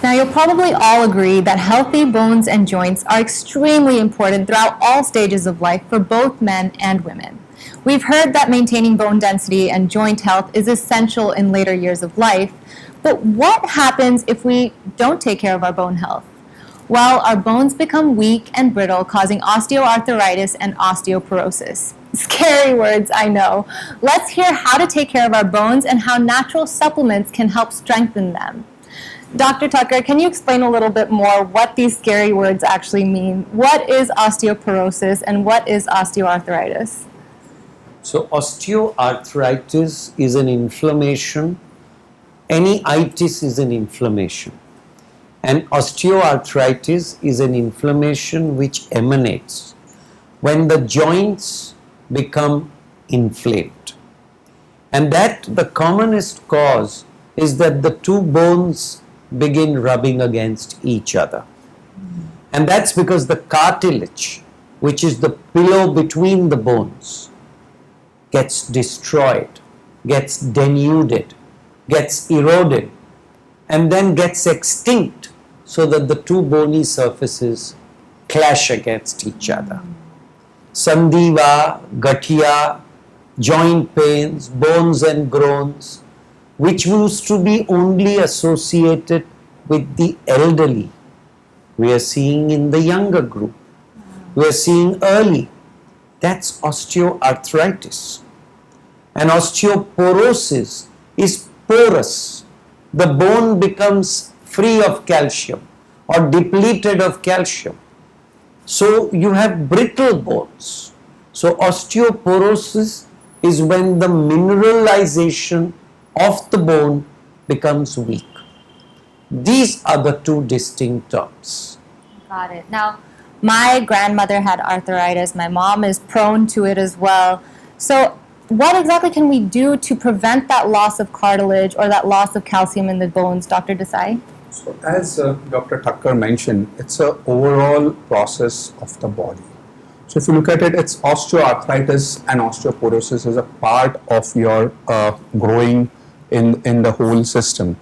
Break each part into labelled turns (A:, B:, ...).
A: Now, you'll probably all agree that healthy bones and joints are extremely important throughout all stages of life for both men and women. We've heard that maintaining bone density and joint health is essential in later years of life, but what happens if we don't take care of our bone health? Well, our bones become weak and brittle, causing osteoarthritis and osteoporosis. Scary words, I know. Let's hear how to take care of our bones and how natural supplements can help strengthen them. Dr. Tucker, can you explain a little bit more what these scary words actually mean? What is osteoporosis and what is osteoarthritis?
B: So osteoarthritis is an inflammation. Any itis is an inflammation. And osteoarthritis is an inflammation which emanates when the joints become inflamed. And that the commonest cause is that the two bones begin rubbing against each other. And that's because the cartilage, which is the pillow between the bones, gets destroyed, gets denuded, gets eroded, and then gets extinct so that the two bony surfaces clash against each other. Sandhiva, Gathia, joint pains, bones and groans, which used to be only associated with the elderly, we are seeing in the younger group. We are seeing early. That's osteoarthritis. And osteoporosis is porous. The bone becomes free of calcium or depleted of calcium. So you have brittle bones. So osteoporosis is when the mineralization of the bone becomes weak. These are the two distinct terms.
A: Got it. Now, my grandmother had arthritis. My mom is prone to it as well. So what exactly can we do to prevent that loss of cartilage or that loss of calcium in the bones, Dr. Desai?
C: So as Dr. Tucker mentioned, it's an overall process of the body. So if you look at it, it's osteoarthritis and osteoporosis is a part of your growing in the whole system.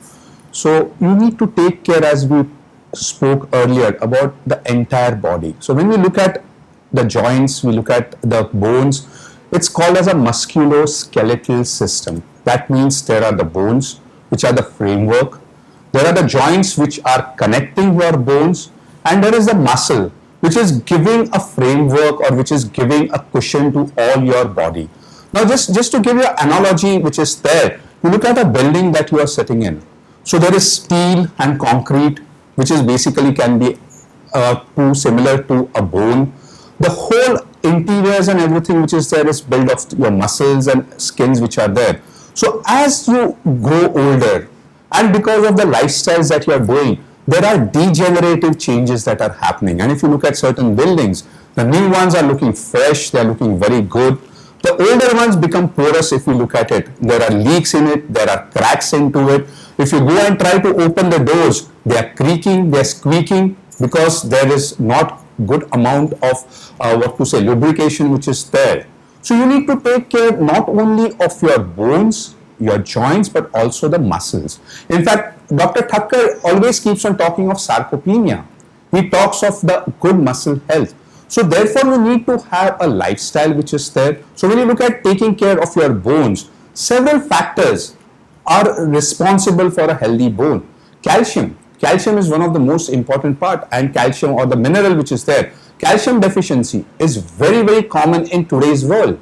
C: So you need to take care, as we spoke earlier, about the entire body. So when we look at the joints, we look at the bones, it's called as a musculoskeletal system. That means there are the bones, which are the framework. There are the joints which are connecting your bones, and there is the muscle which is giving a framework or which is giving a cushion to all your body. Now just to give you an analogy which is there, you look at a building that you are sitting in. So there is steel and concrete, which is basically can be too similar to a bone. The whole interiors and everything which is there is built of your muscles and skins which are there. So as you grow older, and because of the lifestyles that you are doing, there are degenerative changes that are happening. And if you look at certain buildings, the new ones are looking fresh, they are looking very good. The older ones become porous if you look at it. There are leaks in it, there are cracks into it. If you go and try to open the doors, they are creaking, they are squeaking because there is not good amount of lubrication which is there. So you need to take care not only of your bones, your joints, but also the muscles. In fact, Dr. Thakkar always keeps on talking of sarcopenia. He talks of the good muscle health. So therefore, you need to have a lifestyle which is there. So when you look at taking care of your bones, several factors are responsible for a healthy bone. Calcium. Calcium is one of the most important part, and calcium or the mineral which is there. Calcium deficiency is very, very common in today's world.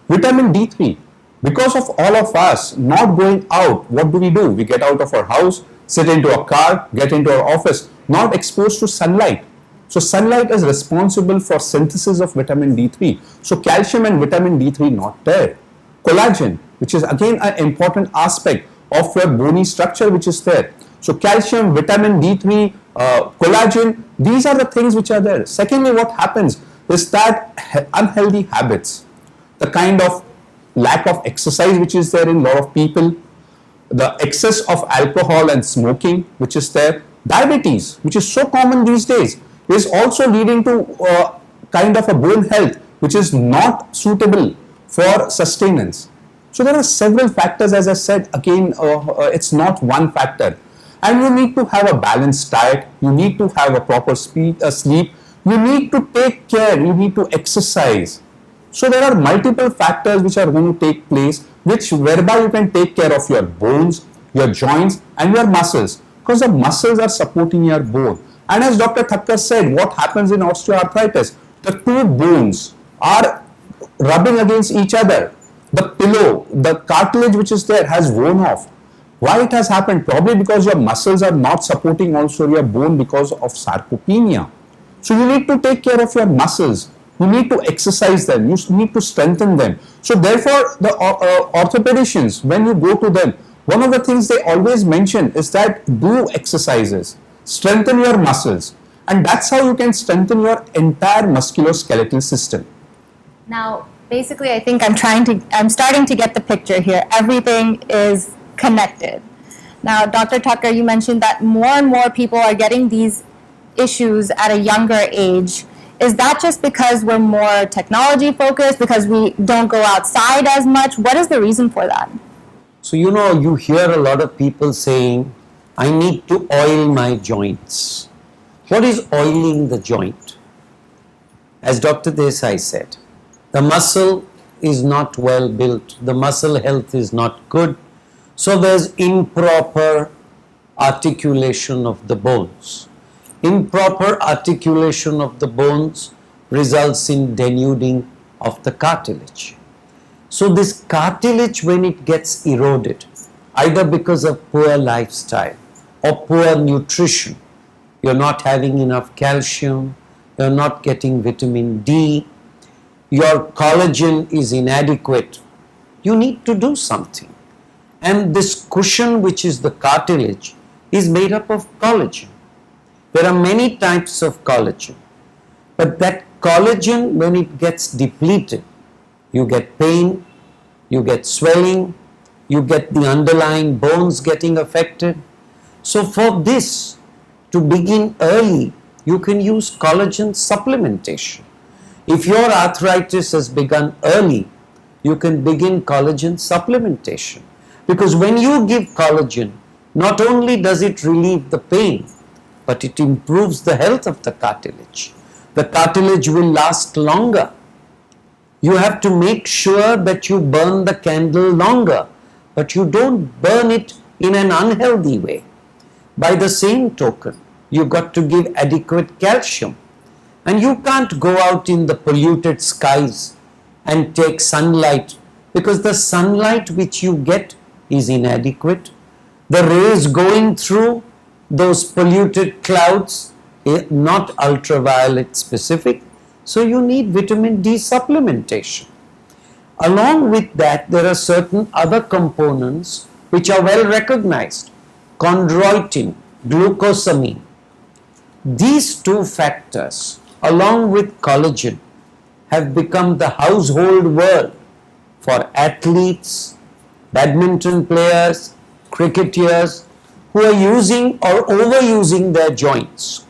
C: Vitamin D3. Because of all of us not going out, what do? We get out of our house, sit into a car, get into our office, not exposed to sunlight. So sunlight is responsible for synthesis of vitamin D3. So calcium and vitamin D3 not there. Collagen, which is again an important aspect of your bony structure which is there. So calcium, vitamin D3, collagen, these are the things which are there. Secondly, what happens is that unhealthy habits, the kind of lack of exercise which is there in a lot of people, the excess of alcohol and smoking which is there, diabetes which is so common these days is also leading to kind of a bone health which is not suitable for sustenance. So there are several factors, as I said, again it's not one factor. And you need to have a balanced diet, you need to have a proper sleep, you need to take care, you need to exercise. So there are multiple factors which are going to take place, which whereby you can take care of your bones, your joints and your muscles, because the muscles are supporting your bone. And as Dr. Thakkar said, what happens in osteoarthritis? The two bones are rubbing against each other. The pillow, the cartilage which is there has worn off. Why it has happened? Probably because your muscles are not supporting also your bone because of sarcopenia. So you need to take care of your muscles. You need to exercise them. You need to strengthen them. So therefore, the orthopedicians, when you go to them, one of the things they always mention is that do exercises, strengthen your muscles, and that's how you can strengthen your entire musculoskeletal system.
A: Now, basically, I think I'm starting to get the picture here. Everything is connected. Now, Dr. Tucker, you mentioned that more and more people are getting these issues at a younger age. Is that just because we're more technology focused, because we don't go outside as much? What is the reason for that?
B: So, you hear a lot of people saying, I need to oil my joints. What is oiling the joint? As Dr. Desai said, the muscle is not well built, the muscle health is not good, so there's improper articulation of the bones. Improper articulation of the bones results in denuding of the cartilage. So this cartilage, when it gets eroded, either because of poor lifestyle or poor nutrition, you're not having enough calcium, you're not getting vitamin D, your collagen is inadequate, you need to do something. And this cushion, which is the cartilage, is made up of collagen. There are many types of collagen, but that collagen, when it gets depleted, you get pain, you get swelling, you get the underlying bones getting affected. So for this to begin early, you can use collagen supplementation. If your arthritis has begun early, you can begin collagen supplementation. Because when you give collagen, not only does it relieve the pain, but it improves the health of the cartilage. The cartilage will last longer. You have to make sure that you burn the candle longer, but you don't burn it in an unhealthy way. By the same token, you got to give adequate calcium. And you can't go out in the polluted skies and take sunlight, because the sunlight which you get is inadequate. The rays going through those polluted clouds are not ultraviolet specific, so you need vitamin D supplementation. Along with that, there are certain other components which are well recognized: chondroitin, glucosamine. These two factors, along with collagen, have become the household word for athletes, badminton players, cricketers who are using or overusing their joints.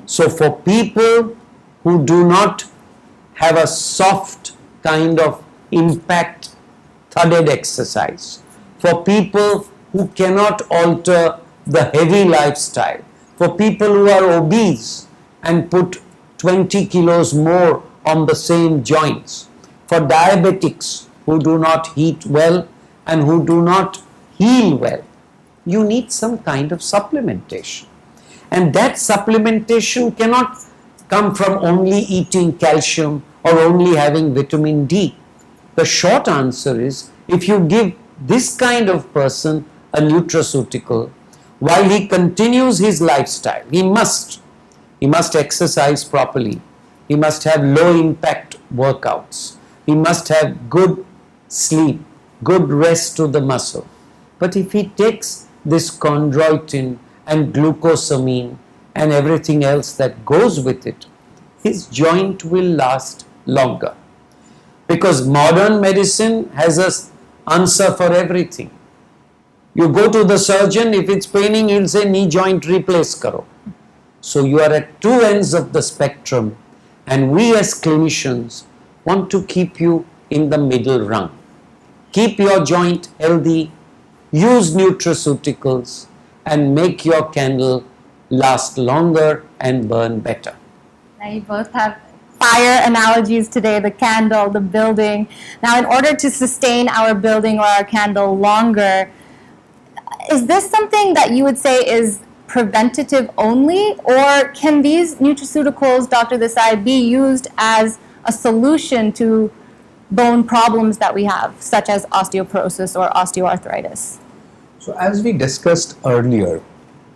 B: So for people who do not have a soft kind of impact thudded exercise, for people who cannot alter the heavy lifestyle, for people who are obese and put 20 kilos more on the same joints, for diabetics who do not eat well and who do not heal well, you need some kind of supplementation. And that supplementation cannot come from only eating calcium or only having vitamin D. The short answer is, if you give this kind of person a nutraceutical, while he continues his lifestyle, he must exercise properly, he must have low impact workouts, he must have good sleep, good rest to the muscle. But if he takes this chondroitin and glucosamine and everything else that goes with it, his joint will last longer. Because modern medicine has an answer for everything. You go to the surgeon, if it's paining, he'll say knee joint replace karo. So you are at two ends of the spectrum, and we as clinicians want to keep you in the middle rung. Keep your joint healthy, use nutraceuticals, and make your candle last longer and burn better.
A: Now you both have fire analogies today, the candle, the building. Now, in order to sustain our building or our candle longer, is this something that you would say is preventative only, or can these nutraceuticals, Dr. Desai, be used as a solution to bone problems that we have, such as osteoporosis or osteoarthritis?
C: So as we discussed earlier,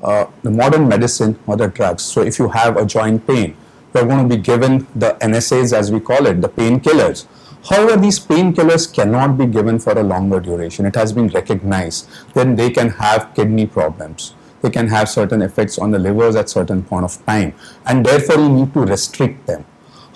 C: the modern medicine or the drugs, so if you have a joint pain, you're going to be given the NSAIDs, as we call it, the painkillers. However, these painkillers cannot be given for a longer duration. It has been recognized. Then they can have kidney problems. They can have certain effects on the livers at certain point of time, and therefore you need to restrict them.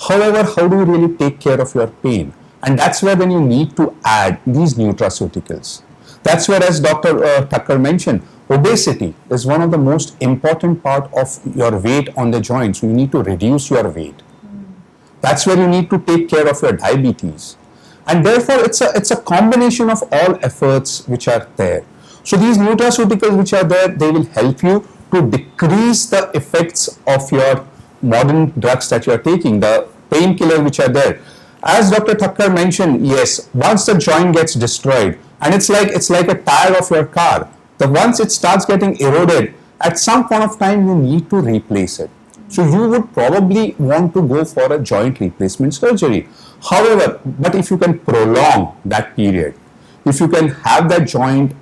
C: However, how do you really take care of your pain? And that's where then you need to add these nutraceuticals. That's where, as Dr. Tucker mentioned, obesity is one of the most important part of your weight on the joints. You need to reduce your weight. That's where you need to take care of your diabetes. And therefore, it's a combination of all efforts which are there. So these nutraceuticals which are there, they will help you to decrease the effects of your modern drugs that you are taking, the painkiller which are there. As Dr. Tucker mentioned, yes, once the joint gets destroyed, and it's like a tire of your car, once it starts getting eroded, at some point of time you need to replace it. So you would probably want to go for a joint replacement surgery. However, but if you can prolong that period, if you can have that joint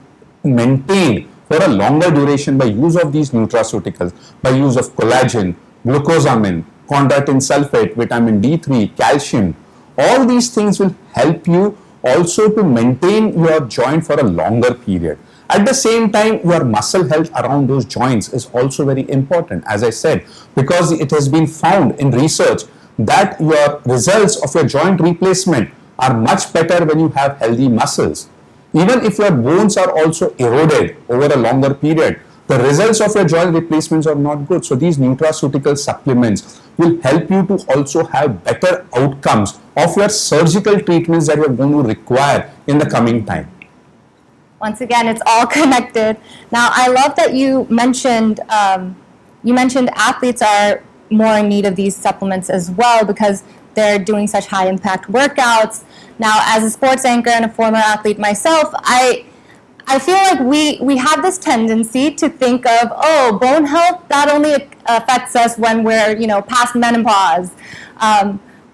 C: maintained for a longer duration by use of these nutraceuticals, by use of collagen, glucosamine, chondroitin sulfate, vitamin D3, calcium, all these things will help you also to maintain your joint for a longer period. At the same time, your muscle health around those joints is also very important, as I said, because it has been found in research that your results of your joint replacement are much better when you have healthy muscles. Even if your bones are also eroded over a longer period, the results of your joint replacements are not good. So these nutraceutical supplements will help you to also have better outcomes of your surgical treatments that you are going to require in the coming time.
A: Once again, it's all connected. Now, I love that you mentioned athletes are more in need of these supplements as well because they're doing such high impact workouts. Now, as a sports anchor and a former athlete myself, I feel like we have this tendency to think of, oh, bone health, that only affects us when we're, past menopause.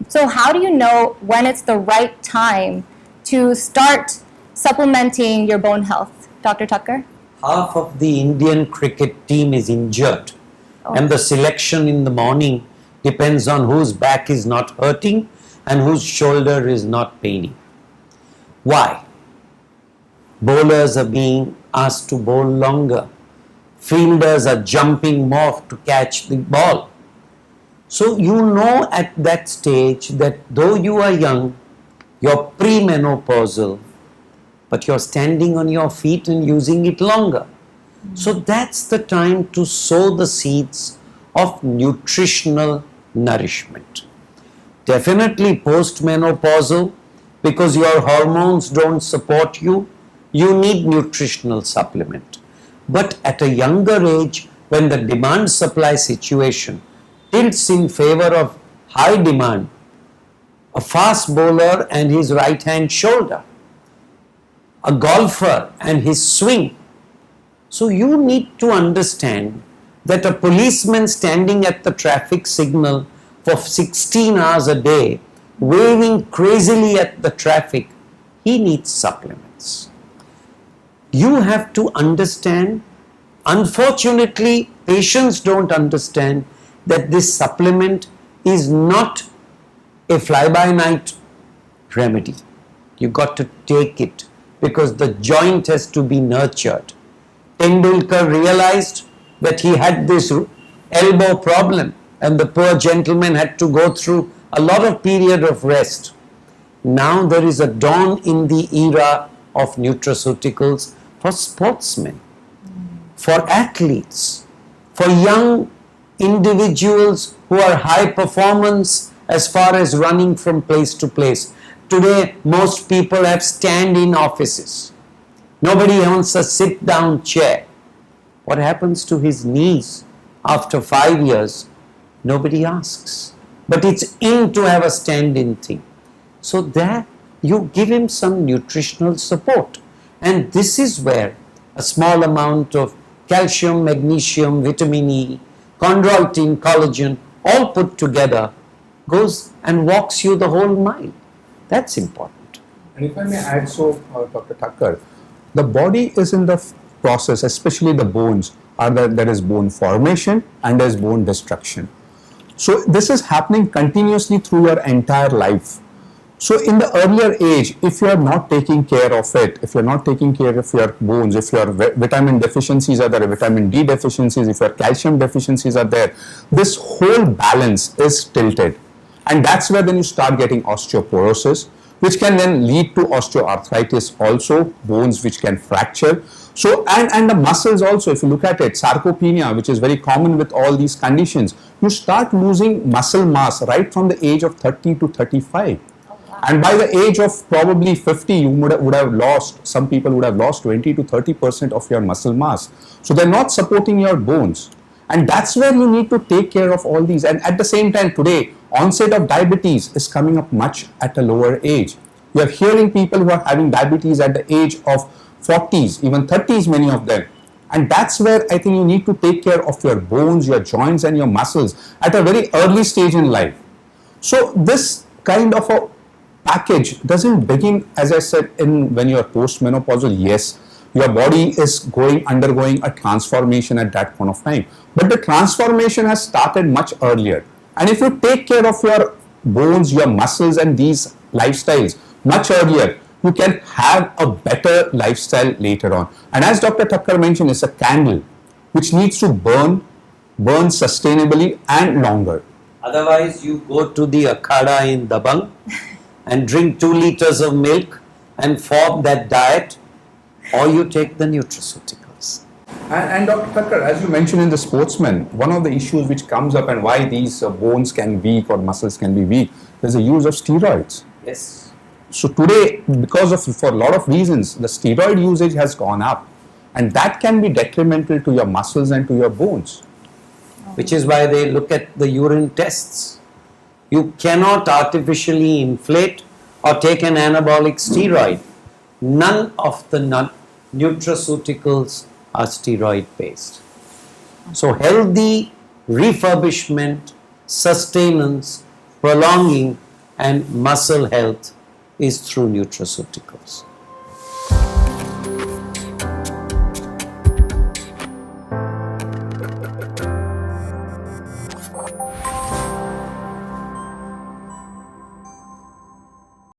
A: So how do you know when it's the right time to start supplementing your bone health, Dr. Tucker?
B: Half of the Indian cricket team is injured, and the selection in the morning depends on whose back is not hurting and whose shoulder is not paining. Why? Bowlers are being asked to bowl longer. Fielders are jumping more to catch the ball. So you know at that stage that though you are young, you're premenopausal, but you're standing on your feet and using it longer. So that's the time to sow the seeds of nutritional nourishment. Definitely postmenopausal, because your hormones don't support you, you need nutritional supplement. But at a younger age, when the demand-supply situation tilts in favor of high demand, a fast bowler and his right-hand shoulder, a golfer and his swing. So you need to understand that a policeman standing at the traffic signal for 16 hours a day, waving crazily at the traffic, he needs supplements. You have to understand, unfortunately, patients don't understand that this supplement is not a fly-by-night remedy. You got to take it because the joint has to be nurtured. Tendulkar realized that he had this elbow problem and the poor gentleman had to go through a lot of period of rest. Now there is a dawn in the era of nutraceuticals for sportsmen, for athletes, for young individuals who are high performance as far as running from place to place. Today, most people have stand-in offices. Nobody owns a sit-down chair. What happens to his knees after 5 years? Nobody asks. But it's in to have a stand-in thing. So there you give him some nutritional support. And this is where a small amount of calcium, magnesium, vitamin E, chondroitin, collagen, all put together goes and walks you the whole mile. That's important.
C: And if I may add, so Dr. Thakkar, the body is in the process, especially the bones, there is bone formation and there is bone destruction. So this is happening continuously through your entire life. So in the earlier age, if you are not taking care of it, if you are not taking care of your bones, if your vitamin deficiencies are there, vitamin D deficiencies, if your calcium deficiencies are there, this whole balance is tilted. And that's where then you start getting osteoporosis, which can then lead to osteoarthritis also, bones which can fracture. So, and the muscles also, if you look at it, sarcopenia, which is very common with all these conditions, you start losing muscle mass right from the age of 30 to 35. And by the age of probably 50, you would have lost, some people would have lost 20 to 30% of your muscle mass. So they're not supporting your bones. And that's where you need to take care of all these. And at the same time today, onset of diabetes is coming up much at a lower age. You are hearing people who are having diabetes at the age of 40s, even 30s, many of them. And that's where I think you need to take care of your bones, your joints and your muscles at a very early stage in life. So this kind of a package doesn't begin, as I said, when you are postmenopausal. Yes, your body is undergoing a transformation at that point of time. But the transformation has started much earlier. And if you take care of your bones, your muscles and these lifestyles much earlier, you can have a better lifestyle later on. And as Dr. Thakkar mentioned, it's a candle which needs to burn sustainably and longer.
B: Otherwise, you go to the akhada in Dabang and drink 2 liters of milk and form that diet, or you take the nutraceuticals.
C: And Dr. Thakkar, as you mentioned in the sportsman, one of the issues which comes up and why these bones can be weak or muscles can be weak is the use of steroids.
B: Yes.
C: So today, for a lot of reasons, the steroid usage has gone up, and that can be detrimental to your muscles and to your bones.
B: Which is why they look at the urine tests. You cannot artificially inflate or take an anabolic steroid. None of the nutraceuticals are steroid based. So healthy refurbishment, sustenance, prolonging and muscle health is through nutraceuticals.